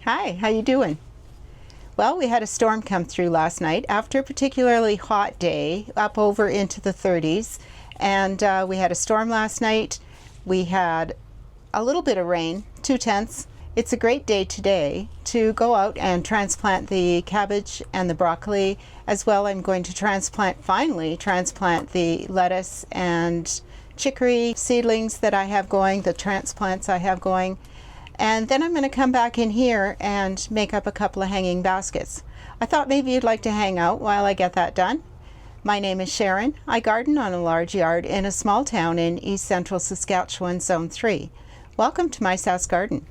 Hi, how you doing? Well, we had a storm come through last night after a particularly hot day, up over into the 30s. And we had a storm last night. We had a little bit of rain, 2/10. It's a great day today to go out and transplant the cabbage and the broccoli. As well, I'm going to finally transplant the lettuce and chicory seedlings that I have going, the transplants I have going. And then I'm going to come back in here and make up a couple of hanging baskets. I thought maybe you'd like to hang out while I get that done. My name is Sharon. I garden on a large yard in a small town in east central Saskatchewan, Zone 3. Welcome to my Sask Garden.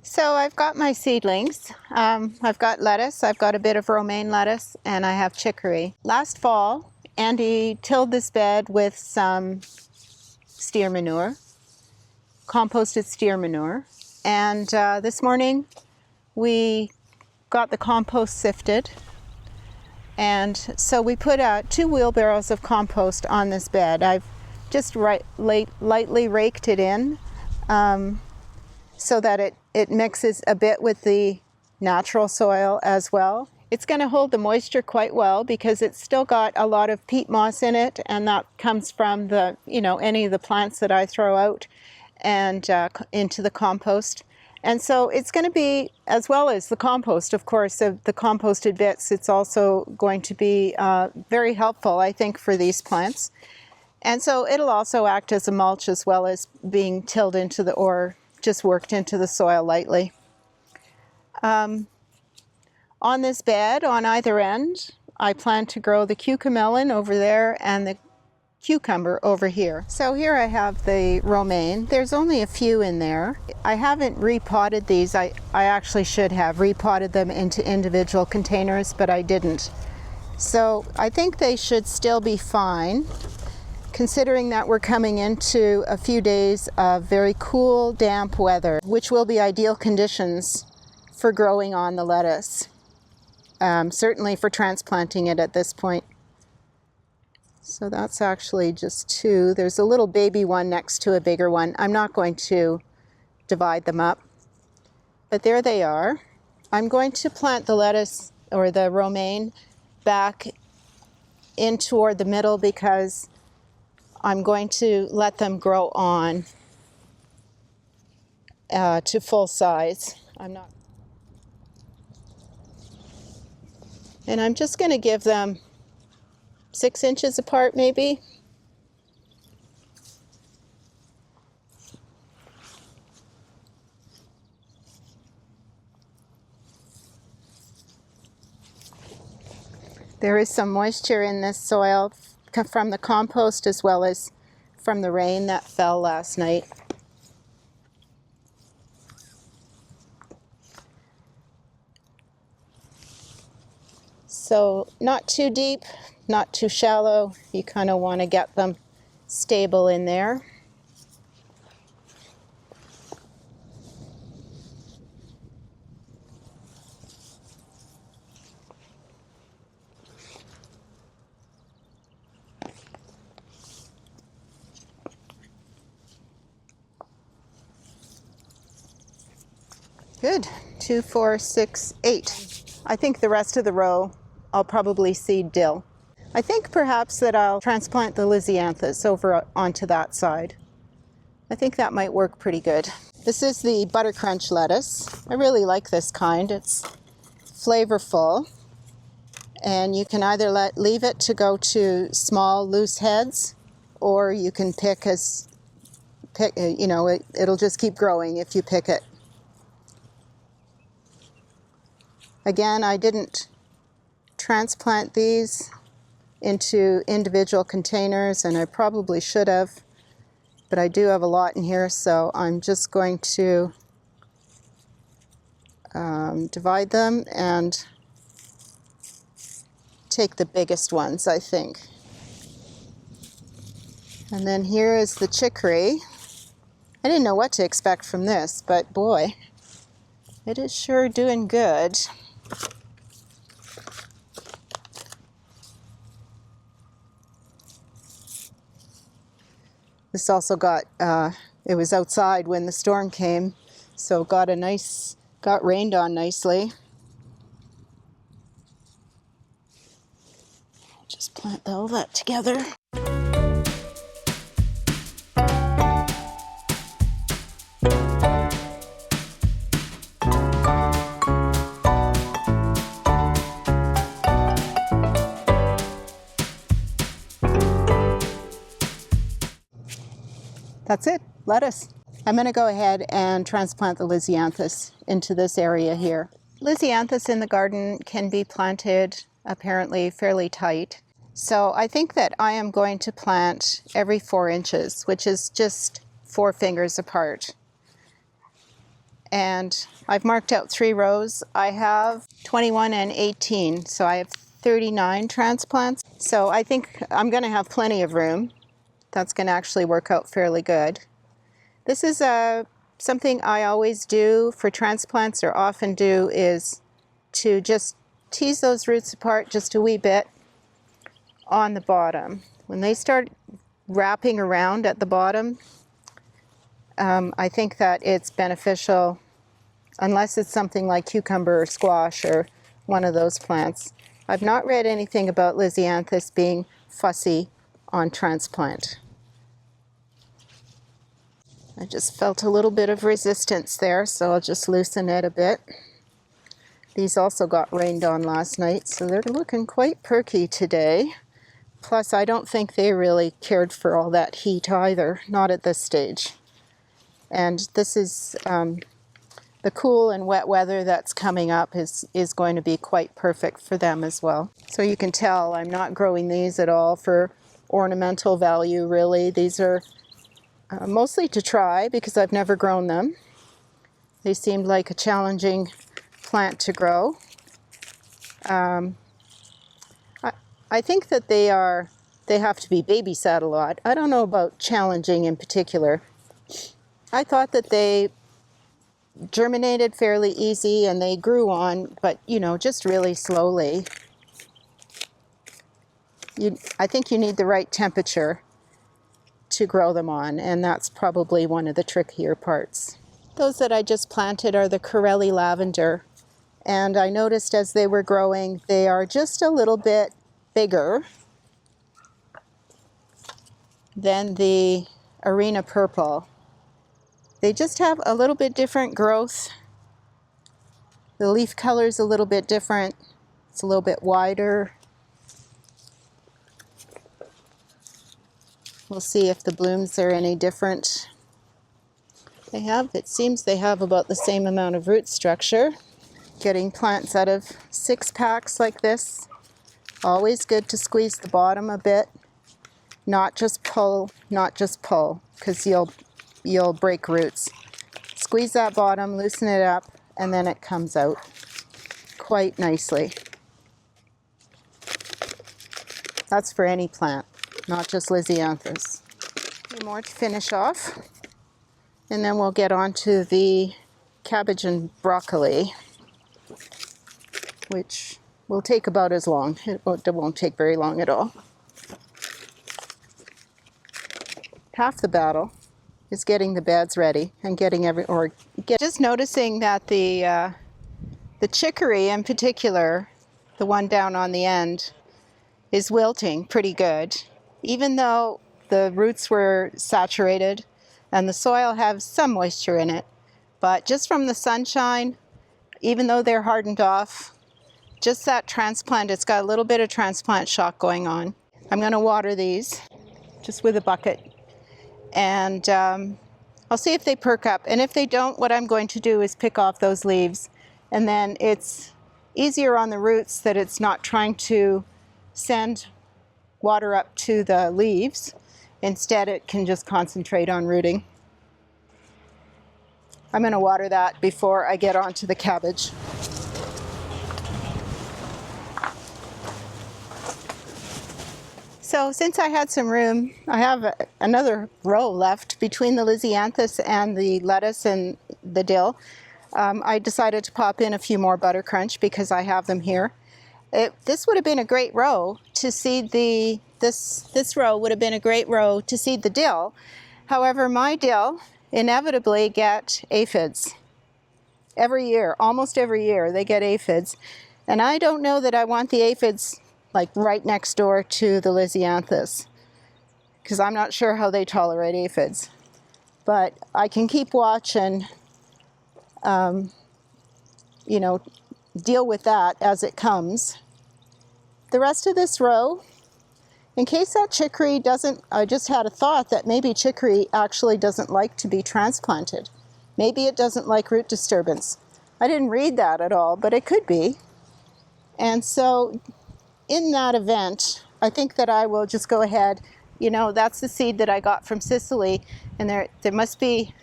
So I've got my seedlings. I've got lettuce, I've got a bit of romaine lettuce, and I have chicory. Last fall, Andy tilled this bed with some steer manure, composted steer manure, and this morning we got the compost sifted, and so we put 2 wheelbarrows of compost on this bed. I've just lightly raked it in so that it mixes a bit with the natural soil as well. It's going to hold the moisture quite well because it's still got a lot of peat moss in it, and that comes from the, any of the plants that I throw out and into the compost. And so it's going to be, as well as the compost, of course, of the composted bits, it's also going to be very helpful, I think, for these plants. And so it'll also act as a mulch as well as being tilled into or just worked into the soil lightly. On this bed, on either end, I plan to grow the cucamelon over there and the cucumber over here. So here I have the romaine. There's only a few in there. I haven't repotted these. I actually should have repotted them into individual containers, but I didn't. So I think they should still be fine, considering that we're coming into a few days of very cool, damp weather, which will be ideal conditions for growing on the lettuce. Certainly for transplanting it at this point. So that's actually just 2. There's a little baby one next to a bigger one. I'm not going to divide them up, but there they are. I'm going to plant the lettuce or the romaine back in toward the middle because I'm going to let them grow on to full size. And I'm just going to give them 6 inches apart, maybe. There is some moisture in this soil from the compost as well as from the rain that fell last night. So not too deep, not too shallow. You kind of want to get them stable in there. Good. 2, 4, 6, 8. I think the rest of the row I'll probably seed dill. I think perhaps that I'll transplant the lisianthus over onto that side. I think that might work pretty good. This is the butter crunch lettuce. I really like this kind. It's flavorful, and you can either leave it to go to small loose heads, or you can it'll just keep growing if you pick it. Again, I didn't transplant these into individual containers, and I probably should have, but I do have a lot in here, so I'm just going to divide them and take the biggest ones, I think. And then here is the chicory. I didn't know what to expect from this, but boy, it is sure doing good. This also got It was outside when the storm came, so got rained on nicely. Just plant all that together. That's it, lettuce. I'm going to go ahead and transplant the lisianthus into this area here. Lisianthus in the garden can be planted apparently fairly tight. So I think that I am going to plant every 4 inches, which is just 4 fingers apart. And I've marked out 3 rows. I have 21 and 18, so I have 39 transplants. So I think I'm going to have plenty of room. That's going to actually work out fairly good. This is something I always do for transplants, or often do, is to just tease those roots apart just a wee bit on the bottom. When they start wrapping around at the bottom, I think that it's beneficial, unless it's something like cucumber or squash or one of those plants. I've not read anything about lisianthus being fussy on transplant. I just felt a little bit of resistance there, so I'll just loosen it a bit. These also got rained on last night, so they're looking quite perky today. Plus, I don't think they really cared for all that heat either, not at this stage. And this is the cool and wet weather that's coming up is going to be quite perfect for them as well. So you can tell I'm not growing these at all for ornamental value, really. These are mostly to try, because I've never grown them. They seemed like a challenging plant to grow. I think that they have to be babysat a lot. I don't know about challenging in particular. I thought that they germinated fairly easy and they grew on, but just really slowly. I think you need the right temperature to grow them on, and that's probably one of the trickier parts. Those that I just planted are the Corelli lavender, and I noticed as they were growing they are just a little bit bigger than the arena purple. They just have a little bit different growth. The leaf color is a little bit different. It's a little bit wider. We'll see if the blooms are any different. It seems they have about the same amount of root structure. Getting plants out of 6 packs like this, always good to squeeze the bottom a bit. Not just pull, because you'll break roots. Squeeze that bottom, loosen it up, and then it comes out quite nicely. That's for any plant, not just lisianthus. A few more to finish off, and then we'll get on to the cabbage and broccoli, which will take about as long. It won't take very long at all. Half the battle is getting the beds ready and just noticing that the chicory in particular, the one down on the end, is wilting pretty good. Even though the roots were saturated and the soil has some moisture in it, but just from the sunshine, even though they're hardened off, just that transplant, it's got a little bit of transplant shock going on. I'm going to water these just with a bucket, and I'll see if they perk up. And if they don't, what I'm going to do is pick off those leaves, and then it's easier on the roots that it's not trying to send water up to the leaves. Instead, it can just concentrate on rooting. I'm going to water that before I get onto the cabbage. So since I had some room, I have another row left between the lisianthus and the lettuce and the dill. I decided to pop in a few more buttercrunch because I have them here. This would have been a great row to seed this row would have been a great row to seed the dill. However, my dill inevitably get aphids. Every year, almost every year, they get aphids. And I don't know that I want the aphids like right next door to the lisianthus, because I'm not sure how they tolerate aphids. But I can keep watch and, you know, deal with that as it comes. The rest of this row, in case that chicory doesn't, I just had a thought that maybe chicory actually doesn't like to be transplanted. Maybe it doesn't like root disturbance. I didn't read that at all, but it could be. And so in that event, I think that I will just go ahead. You know, that's the seed that I got from Sicily, and there must be,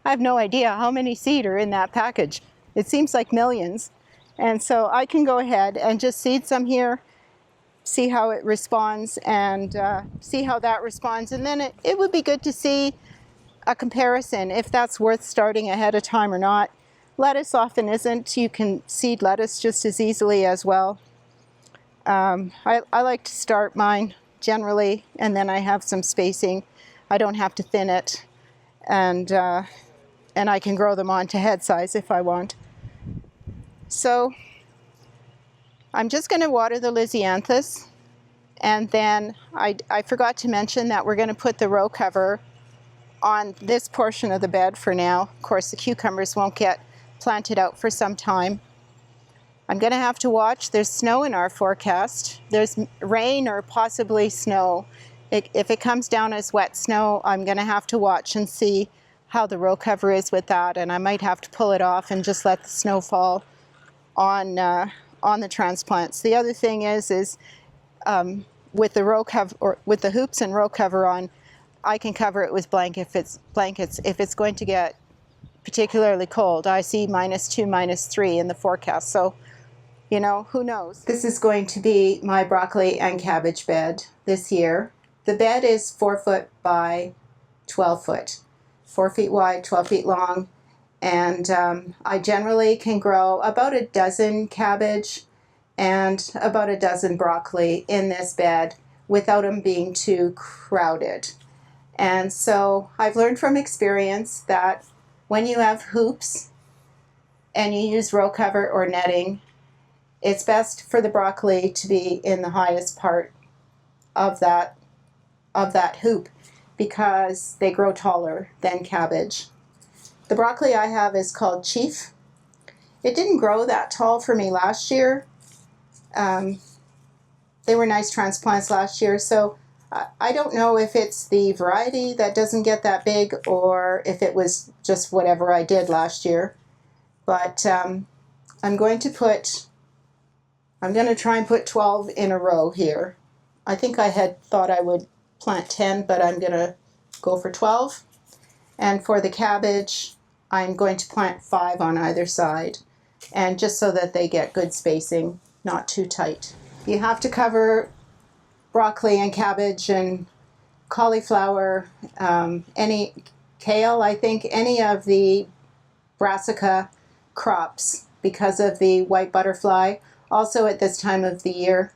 I have no idea how many seed are in that package. It seems like millions. And so I can go ahead and just seed some here, see how it responds, and see how that responds. And then it would be good to see a comparison, if that's worth starting ahead of time or not. Lettuce often isn't. You can seed lettuce just as easily as well. I like to start mine generally, and then I have some spacing. I don't have to thin it, and I can grow them on to head size if I want. So I'm just going to water the lisianthus, and then I forgot to mention that we're going to put the row cover on this portion of the bed for now. Of course, the cucumbers won't get planted out for some time. I'm going to have to watch. There's snow in our forecast. There's rain or possibly snow. If it comes down as wet snow, I'm going to have to watch and see how the row cover is with that, and I might have to pull it off and just let the snow fall on the transplants. The other thing is with the row cover, or with the hoops and row cover on, I can cover it with blankets if it's going to get particularly cold. I see -2, -3 in the forecast, so you know, who knows. This is going to be my broccoli and cabbage bed this year. The bed is 4 foot by 12 foot, 4 feet wide, 12 feet long, and I generally can grow about a dozen cabbage and about a dozen broccoli in this bed without them being too crowded. And so I've learned from experience that when you have hoops and you use row cover or netting, it's best for the broccoli to be in the highest part of that hoop, because they grow taller than cabbage. The broccoli I have is called Chief. It didn't grow that tall for me last year. They were nice transplants last year, so I don't know if it's the variety that doesn't get that big or if it was just whatever I did last year. But I'm going to try and put 12 in a row here. I think I had thought I would plant 10, but I'm going to go for 12. And for the cabbage, I'm going to plant 5 on either side, and just so that they get good spacing, not too tight. You have to cover broccoli and cabbage and cauliflower, any kale, I think, any of the brassica crops, because of the white butterfly. Also at this time of the year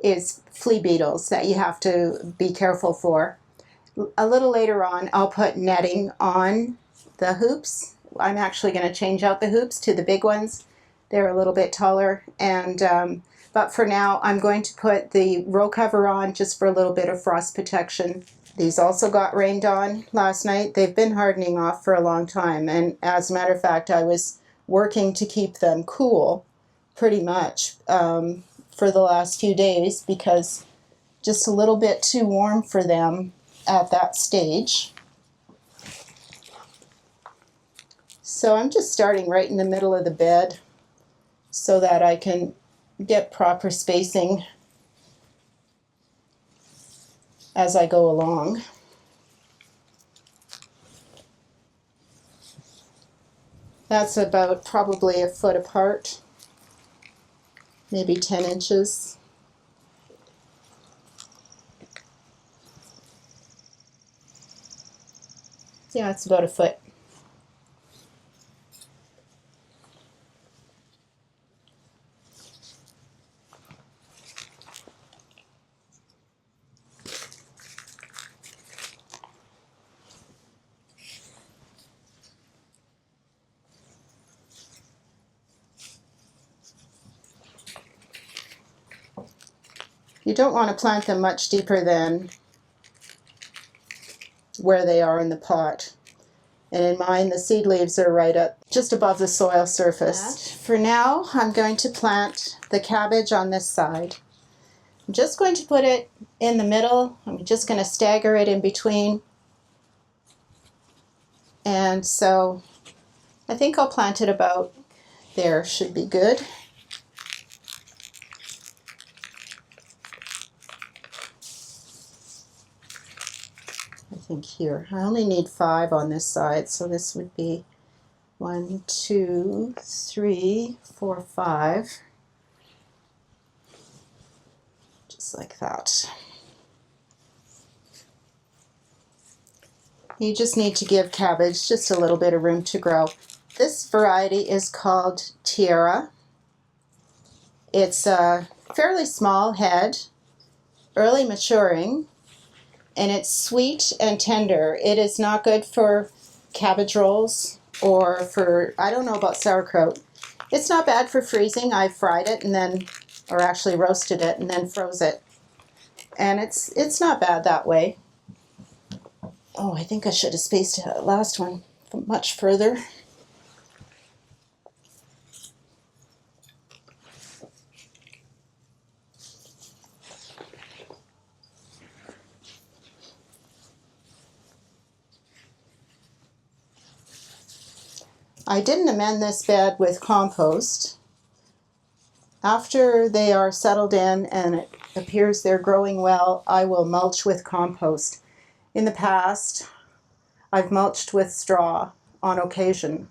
is flea beetles that you have to be careful for. A little later on, I'll put netting on the hoops. I'm actually going to change out the hoops to the big ones. They're a little bit taller, and but for now I'm going to put the row cover on just for a little bit of frost protection. These also got rained on last night. They've been hardening off for a long time, and as a matter of fact, I was working to keep them cool pretty much for the last few days, because just a little bit too warm for them at that stage. So I'm just starting right in the middle of the bed so that I can get proper spacing as I go along. That's about probably a foot apart, maybe 10 inches. Yeah, it's about a foot. You don't want to plant them much deeper than where they are in the pot. And in mine, the seed leaves are right up just above the soil surface. For now, I'm going to plant the cabbage on this side. I'm just going to put it in the middle. I'm just going to stagger it in between. And so I think I'll plant it about there, should be good. I think here. I only need 5 on this side, so this would be 1, 2, 3, 4, 5. Just like that. You just need to give cabbage just a little bit of room to grow. This variety is called Tierra. It's a fairly small head, early maturing, and it's sweet and tender. It is not good for cabbage rolls or for, I don't know about sauerkraut. It's not bad for freezing. I fried it and then, or actually roasted it and then froze it. And it's not bad that way. Oh, I think I should have spaced that last one much further. I didn't amend this bed with compost. After they are settled in and it appears they're growing well, I will mulch with compost. In the past, I've mulched with straw on occasion,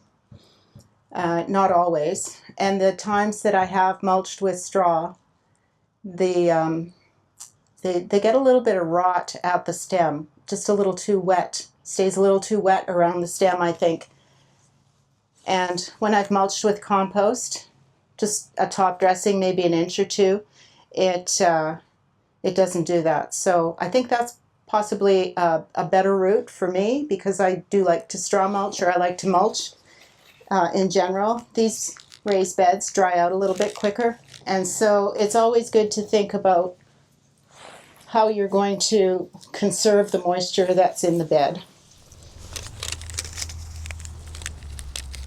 not always. And the times that I have mulched with straw, they get a little bit of rot at the stem, just a little too wet, stays a little too wet around the stem, I think. And when I've mulched with compost, just a top dressing, maybe an inch or two, it doesn't do that. So I think that's possibly a better route for me, because I do like to straw mulch, or I like to mulch in general. These raised beds dry out a little bit quicker, and so it's always good to think about how you're going to conserve the moisture that's in the bed.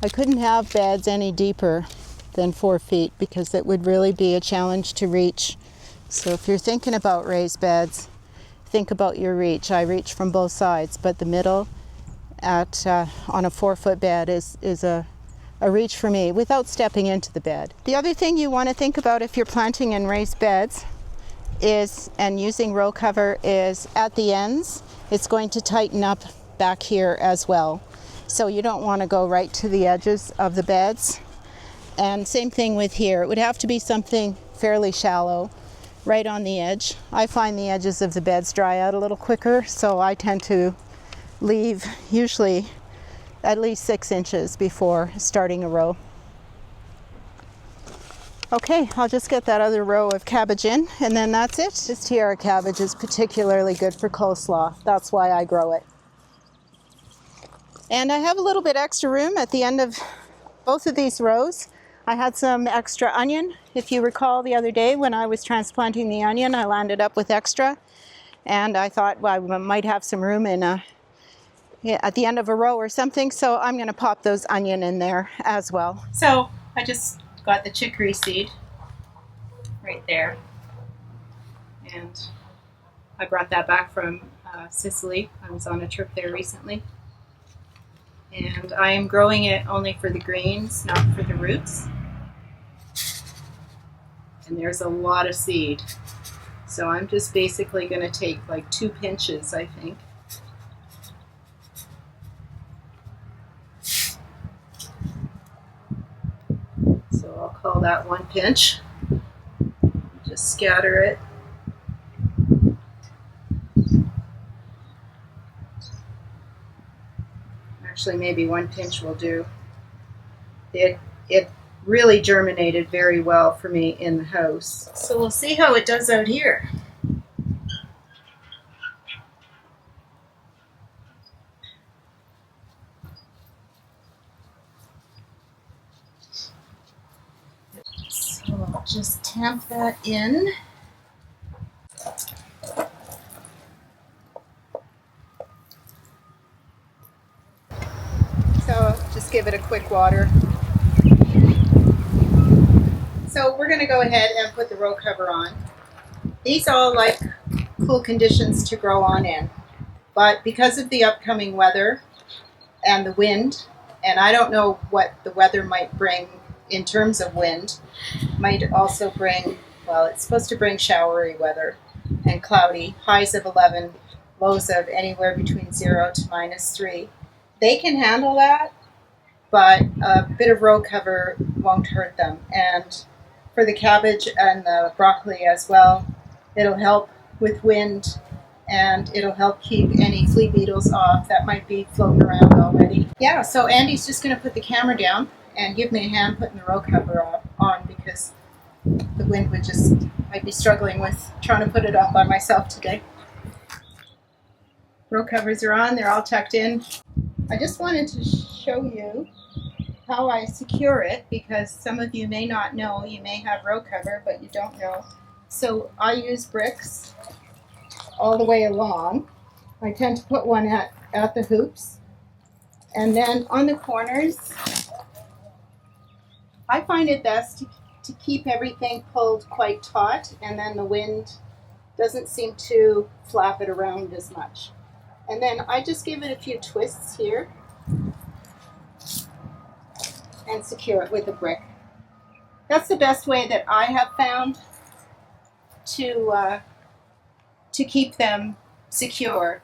I couldn't have beds any deeper than 4 feet because it would really be a challenge to reach. So if you're thinking about raised beds, think about your reach. I reach from both sides, but the middle on a 4-foot bed is a reach for me without stepping into the bed. The other thing you want to think about if you're planting in raised beds is, and using row cover, is at the ends, it's going to tighten up back here as well. So you don't want to go right to the edges of the beds. And same thing with here. It would have to be something fairly shallow, right on the edge. I find the edges of the beds dry out a little quicker, so I tend to leave usually at least 6 inches before starting a row. Okay, I'll just get that other row of cabbage in, and then that's it. This Tierra cabbage is particularly good for coleslaw. That's why I grow it. And I have a little bit extra room at the end of both of these rows. I had some extra onion. If you recall the other day when I was transplanting the onion, I landed up with extra. And I thought, well, I might have some room in at the end of a row or something, so I'm going to pop those onion in there as well. So I just got the chicory seed right there. And I brought that back from Sicily. I was on a trip there recently. And I am growing it only for the greens, not for the roots. And there's a lot of seed. So I'm just basically going to take like 2 pinches, I think. So I'll call that 1 pinch. Just scatter it. Actually, maybe 1 pinch will do. It really germinated very well for me in the house. So we'll see how it does out here. So I'll just tamp that in. So just give it a quick water. So we're going to go ahead and put the row cover on. These all like cool conditions to grow on in, but because of the upcoming weather and the wind, and I don't know what the weather might bring in terms of wind, might also bring, well, it's supposed to bring showery weather and cloudy, highs of 11, lows of anywhere between 0 to -3. They can handle that, but a bit of row cover won't hurt them. And for the cabbage and the broccoli as well, it'll help with wind, and it'll help keep any flea beetles off that might be floating around already. Yeah, so Andy's just going to put the camera down and give me a hand putting the row cover on because the wind would just, I'd be struggling with trying to put it on by myself today. Row covers are on, they're all tucked in. I just wanted to show you how I secure it, because some of you may not know. You may have row cover, but you don't know. So I use bricks all the way along. I tend to put one at the hoops. And then on the corners, I find it best to keep everything pulled quite taut, and then the wind doesn't seem to flap it around as much. And then I just give it a few twists here and secure it with a brick. That's the best way that I have found to keep them secure.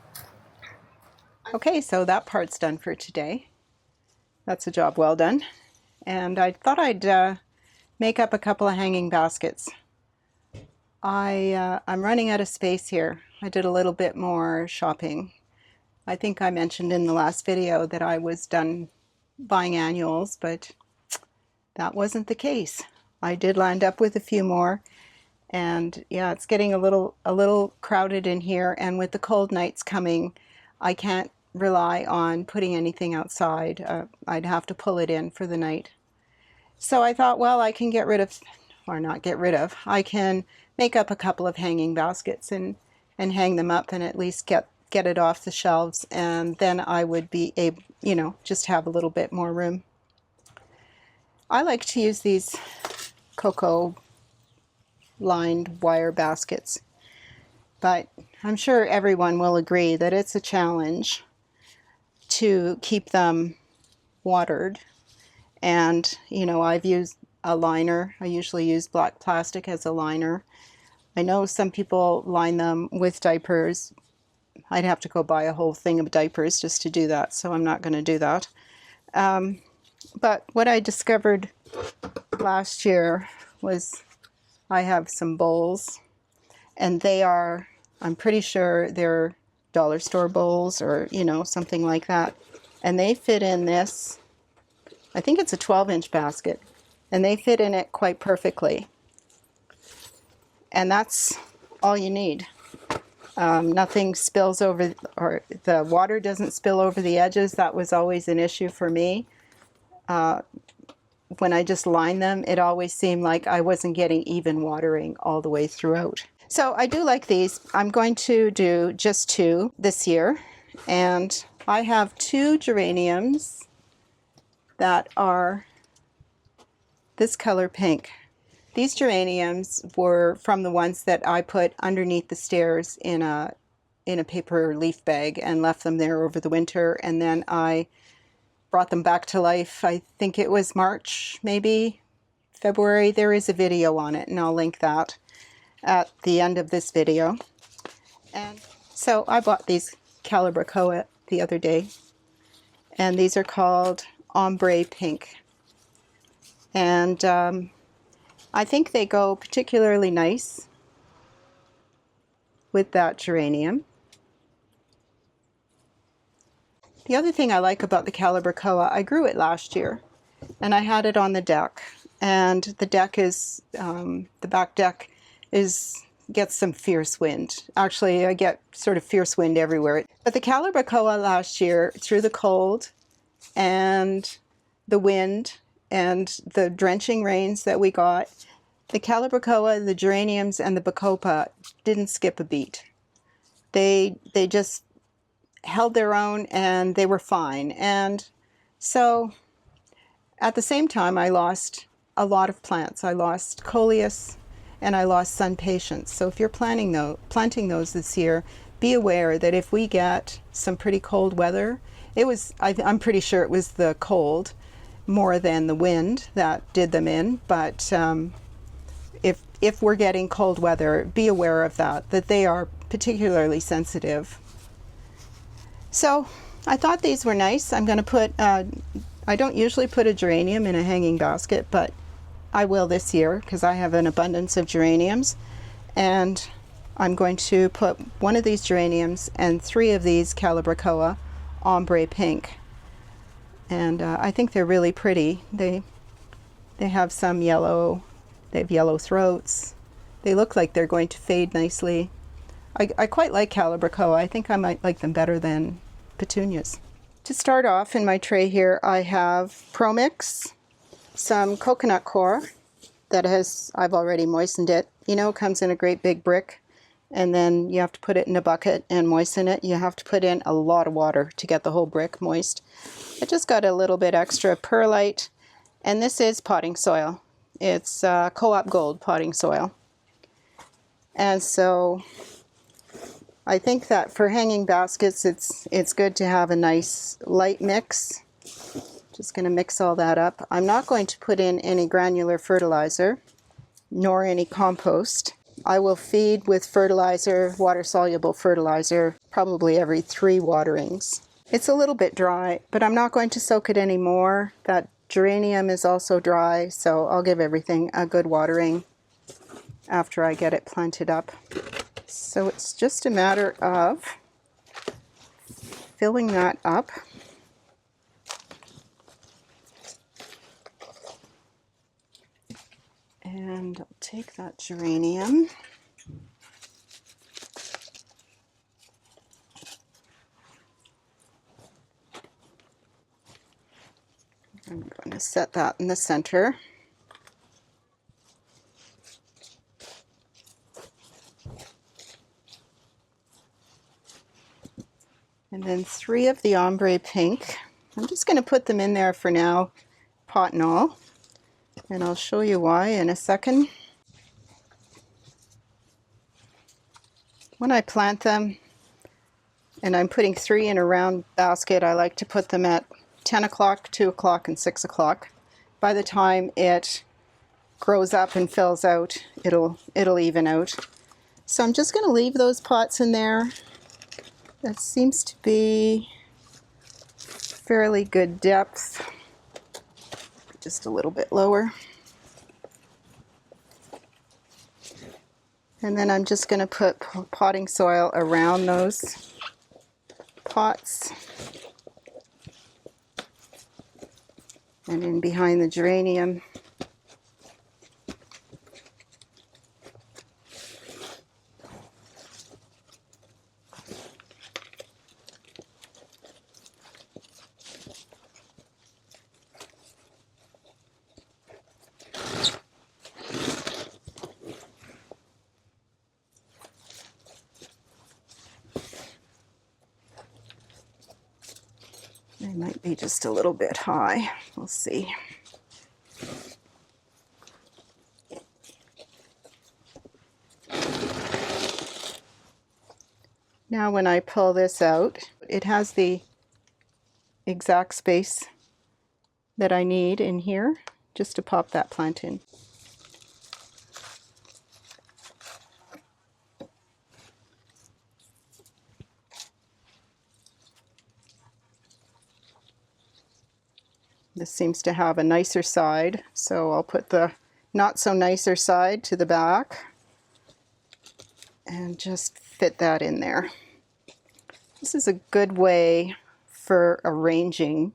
Okay, so that part's done for today. That's a job well done. And I thought I'd make up a couple of hanging baskets. I'm running out of space here. I did a little bit more shopping. I think I mentioned in the last video that I was done buying annuals, but that wasn't the case. I did land up with a few more, and yeah, it's getting a little crowded in here, and with the cold nights coming, I can't rely on putting anything outside. I'd have to pull it in for the night. So I thought, well, I can get rid of, or not get rid of, I can make up a couple of hanging baskets and hang them up and at least get it off the shelves, and then I would be able, just have a little bit more room. I like to use these cocoa lined wire baskets, but I'm sure everyone will agree that it's a challenge to keep them watered. And I've used a liner. I usually use black plastic as a liner. I know some people line them with diapers. I'd have to go buy a whole thing of diapers just to do that, so I'm not going to do that. But what I discovered last year was I have some bowls, and they are, I'm pretty sure they're dollar store bowls or, something like that. And they fit in this, I think it's a 12-inch basket, and they fit in it quite perfectly. And that's all you need. Nothing spills over, or the water doesn't spill over the edges. That was always an issue for me. When I just lined them, it always seemed like I wasn't getting even watering all the way throughout. So I do like these. I'm going to do just 2 this year, and I have 2 geraniums that are this color pink. These geraniums were from the ones that I put underneath the stairs in a paper leaf bag and left them there over the winter, and then I brought them back to life. I think it was March, maybe February. There is a video on it, and I'll link that at the end of this video. And so I bought these Calibrachoa the other day, and these are called Ombre Pink. And I think they go particularly nice with that geranium. The other thing I like about the Calibrachoa, I grew it last year, and I had it on the deck. And the deck is, the back deck gets some fierce wind. Actually, I get sort of fierce wind everywhere. But the Calibrachoa last year, through the cold and the wind and the drenching rains that we got, the Calibrachoa, the geraniums, and the bacopa didn't skip a beat. They just held their own, and they were fine. And So at the same time, I lost a lot of plants. I lost coleus and I lost sun patience. So if you're planting those this year, be aware that if we get some pretty cold weather, I'm pretty sure it was the cold more than the wind that did them in, but if we're getting cold weather, be aware of that they are particularly sensitive. So I thought these were nice. I'm going to put, I don't usually put a geranium in a hanging basket, but I will this year because I have an abundance of geraniums. And I'm going to put one of these geraniums and 3 of these Calibrachoa ombre pink. And I think they're really pretty. They have some yellow, they have yellow throats. They look like they're going to fade nicely. I quite like Calibrachoa. I think I might like them better than petunias. To start off, in my tray here, I have Pro-Mix, some coconut coir I've already moistened it. You know, it comes in a great big brick, and then you have to put it in a bucket and moisten it. You have to put in a lot of water to get the whole brick moist. I just got a little bit extra perlite, and this is potting soil. It's Co-op Gold potting soil. And so I think that for hanging baskets, it's good to have a nice light mix. Just going to mix all that up. I'm not going to put in any granular fertilizer, nor any compost. I will feed with fertilizer, water-soluble fertilizer, probably every 3 waterings. It's a little bit dry, but I'm not going to soak it anymore. That geranium is also dry, so I'll give everything a good watering after I get it planted up. So it's just a matter of filling that up. And I'll take that geranium. I'm going to set that in the center. And then 3 of the ombre pink. I'm just going to put them in there for now, pot and all. And I'll show you why in a second. When I plant them, and I'm putting 3 in a round basket, I like to put them at 10 o'clock, 2 o'clock, and 6 o'clock. By the time it grows up and fills out, it'll even out. So I'm just going to leave those pots in there. That seems to be fairly good depth. Just a little bit lower. And then I'm just going to put potting soil around those pots and in behind the geranium. They might be just a little bit high. We'll see. Now when I pull this out, it has the exact space that I need in here just to pop that plant in. This seems to have a nicer side, so I'll put the not so nicer side to the back and just fit that in there. This is a good way for arranging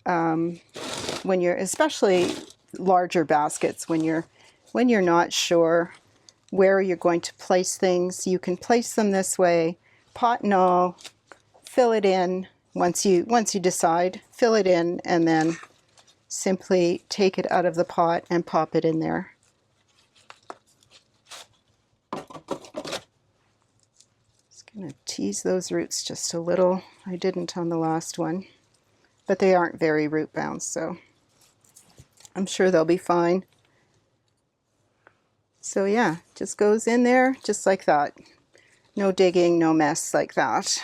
when you're, especially larger baskets, when you're not sure where you're going to place things. You can place them this way, pot and all, fill it in. Once you decide, fill it in, and then simply take it out of the pot and pop it in there. Just going to tease those roots just a little. I didn't on the last one. but they aren't very root bound, so I'm sure they'll be fine. So yeah, just goes in there just like that. No digging, no mess like that.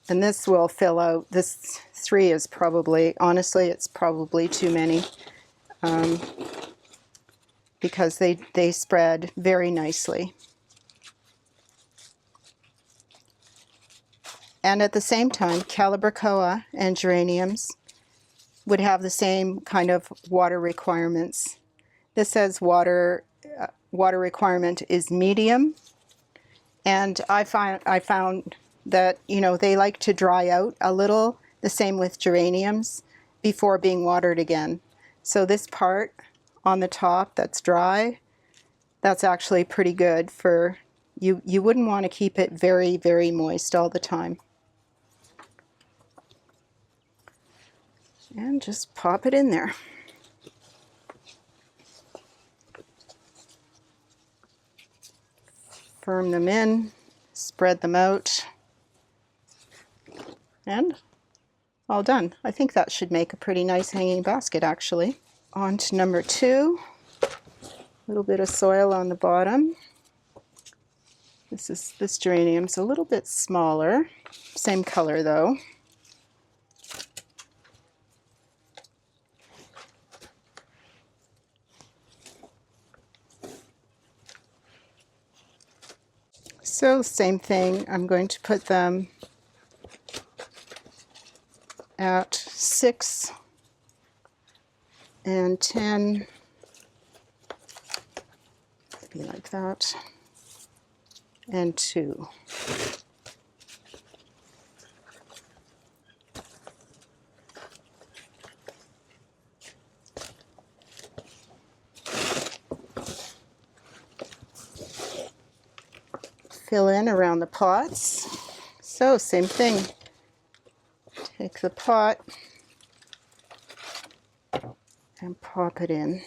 And this will fill out, this 3 is probably, honestly, it's probably too many, because they spread very nicely. And at the same time, Calibrachoa and geraniums would have the same kind of water requirements. This says water requirement is medium, and I found that, you know, they like to dry out a little, the same with geraniums, before being watered again. So this part on the top that's dry, that's actually pretty good for, you wouldn't want to keep it very, very moist all the time. And just pop it in there. Firm them in, spread them out, and all done. I think that should make a pretty nice hanging basket, actually. On to number 2. A little bit of soil on the bottom. This geranium's a little bit smaller. Same color though. So same thing, I'm going to put them at 6 and 10, be like that, and 2. Fill in around the pots. So same thing, take the pot and pop it in.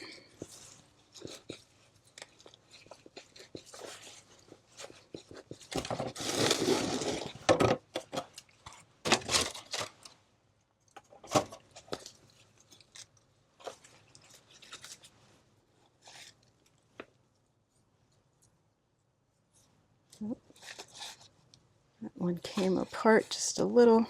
That one came apart just a little.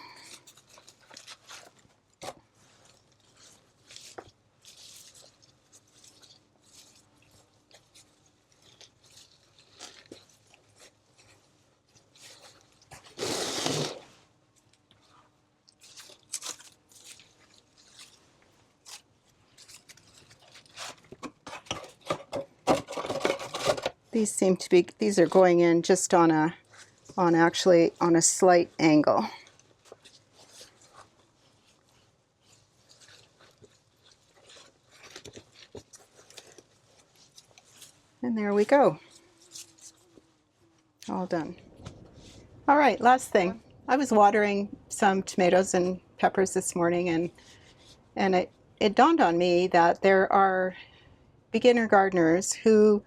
These seem to be, these are going in just actually on a slight angle. And there we go. All done. All right, last thing. I was watering some tomatoes and peppers this morning, and it dawned on me that there are beginner gardeners who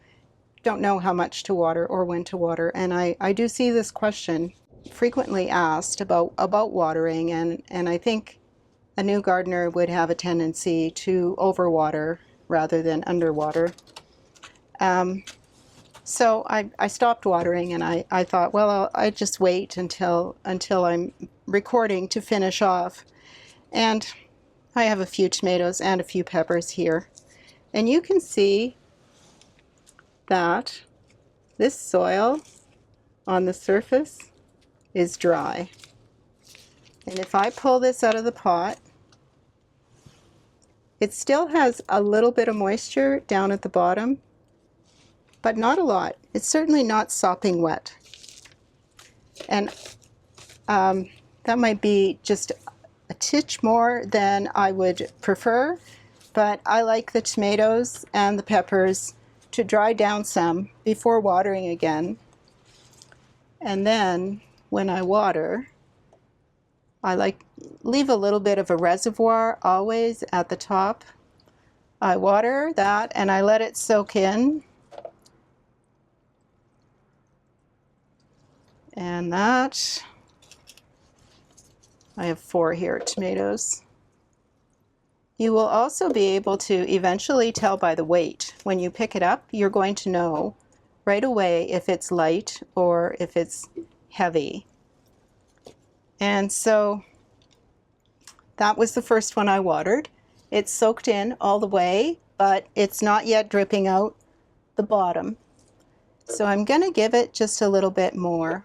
don't know how much to water or when to water, and I do see this question frequently asked about watering, and I think a new gardener would have a tendency to overwater rather than underwater. So I stopped watering, and I thought, well, I just wait until I'm recording to finish off. And I have a few tomatoes and a few peppers here, and you can see that this soil on the surface is dry. And if I pull this out of the pot, it still has a little bit of moisture down at the bottom, but not a lot. It's certainly not sopping wet. And that might be just a titch more than I would prefer, but I like the tomatoes and the peppers to dry down some before watering again. And then when I water, I leave a little bit of a reservoir always at the top. I water that and I let it soak in. And that I have 4 here, tomatoes. You will also be able to eventually tell by the weight. When you pick it up, you're going to know right away if it's light or if it's heavy. And so that was the first one I watered. It's soaked in all the way, but it's not yet dripping out the bottom. So I'm going to give it just a little bit more.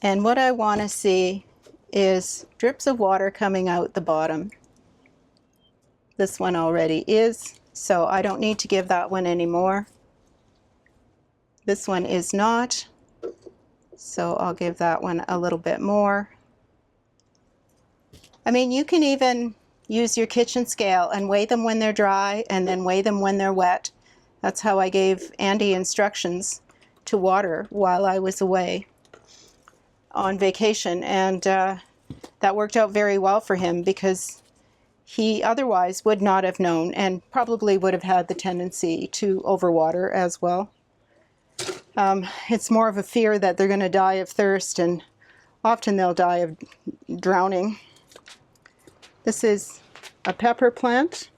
And what I want to see is drips of water coming out the bottom. This one already is, so I don't need to give that one anymore. This one is not, so I'll give that one a little bit more. I mean, you can even use your kitchen scale and weigh them when they're dry and then weigh them when they're wet. That's how I gave Andy instructions to water while I was away on vacation, and that worked out very well for him because he otherwise would not have known and probably would have had the tendency to overwater as well. It's more of a fear that they're going to die of thirst, and often they'll die of drowning. This is a pepper plant.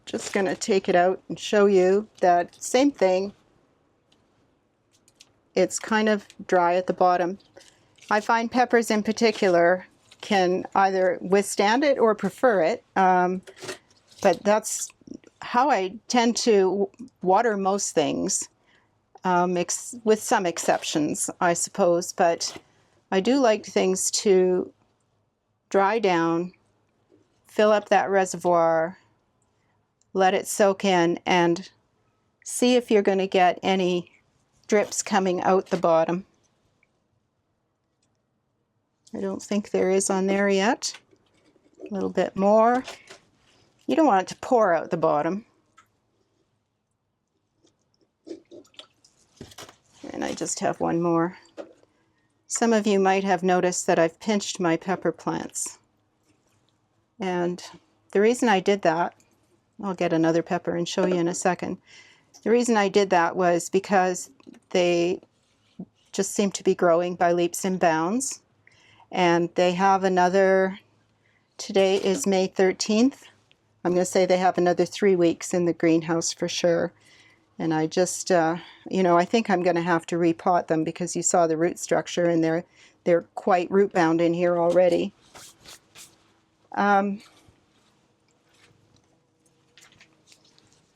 Just going to take it out and show you that same thing. It's kind of dry at the bottom. I find peppers in particular can either withstand it or prefer it, but that's how I tend to water most things, with some exceptions, I suppose, but I do like things to dry down, fill up that reservoir, let it soak in, and see if you're going to get any drips coming out the bottom. I don't think there is on there yet. A little bit more. You don't want it to pour out the bottom. And I just have one more. Some of you might have noticed that I've pinched my pepper plants. And the reason I did that, I'll get another pepper and show you in a second. The reason I did that was because they just seem to be growing by leaps and bounds. And they have another, today is May 13th. I'm going to say they have another 3 weeks in the greenhouse for sure. And I just, you know, I think I'm going to have to repot them because you saw the root structure and they're quite root bound in here already.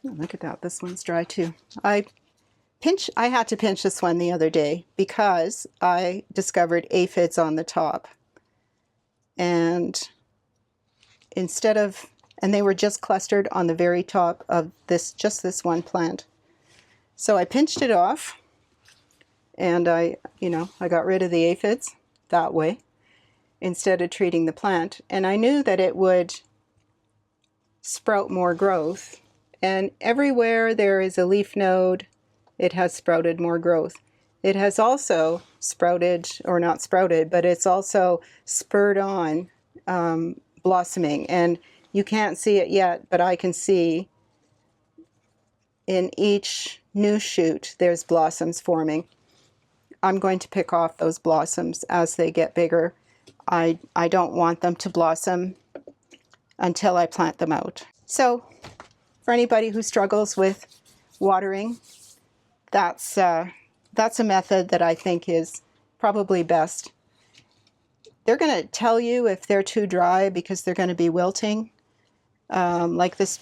Look at that, this one's dry too. I had to pinch this one the other day because I discovered aphids on the top. And instead of, and they were just clustered on the very top of just this one plant. So I pinched it off and I got rid of the aphids that way instead of treating the plant. And I knew that it would sprout more growth. And everywhere there is a leaf node, it has sprouted more growth. It has also sprouted, or not sprouted, but it's also spurred on blossoming. And you can't see it yet, but I can see in each new shoot there's blossoms forming. I'm going to pick off those blossoms as they get bigger. I don't want them to blossom until I plant them out. So for anybody who struggles with watering, that's a method that I think is probably best. They're going to tell you if they're too dry because they're going to be wilting. Like this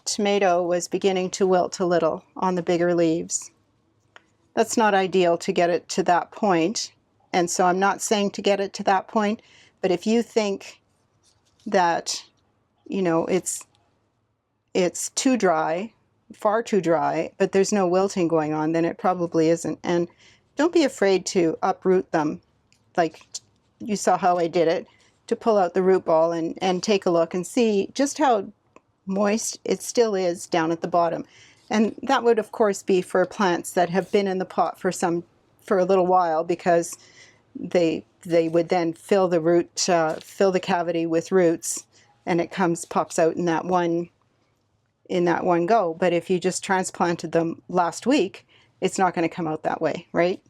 tomato was beginning to wilt a little on the bigger leaves. That's not ideal to get it to that point. And so I'm not saying to get it to that point, but if you think that, you know, it's too dry, far too dry, but there's no wilting going on, then it probably isn't. And don't be afraid to uproot them, like you saw how I did it, to pull out the root ball and take a look and see just how moist it still is down at the bottom. And that would of course be for plants that have been in the pot for a little while, because they would then fill the cavity with roots, and it pops out in that one go. But if you just transplanted them last week, it's not going to come out that way, right?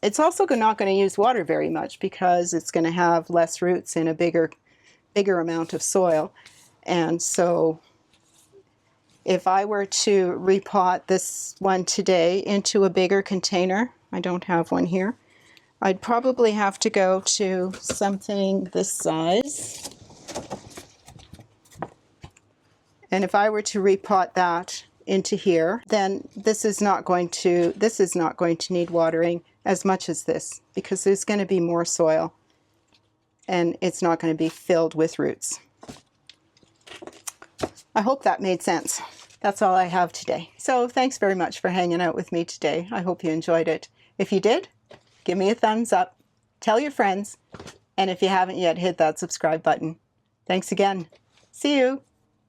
It's also not going to use water very much because it's going to have less roots in a bigger amount of soil. And so if I were to repot this one today into a bigger container, I don't have one here, I'd probably have to go to something this size. And if I were to repot that into here, then this is not going to need watering as much as this, because there's going to be more soil and it's not going to be filled with roots. I hope that made sense. That's all I have today. So thanks very much for hanging out with me today. I hope you enjoyed it. If you did, give me a thumbs up, tell your friends, and if you haven't yet, hit that subscribe button. Thanks again. See you.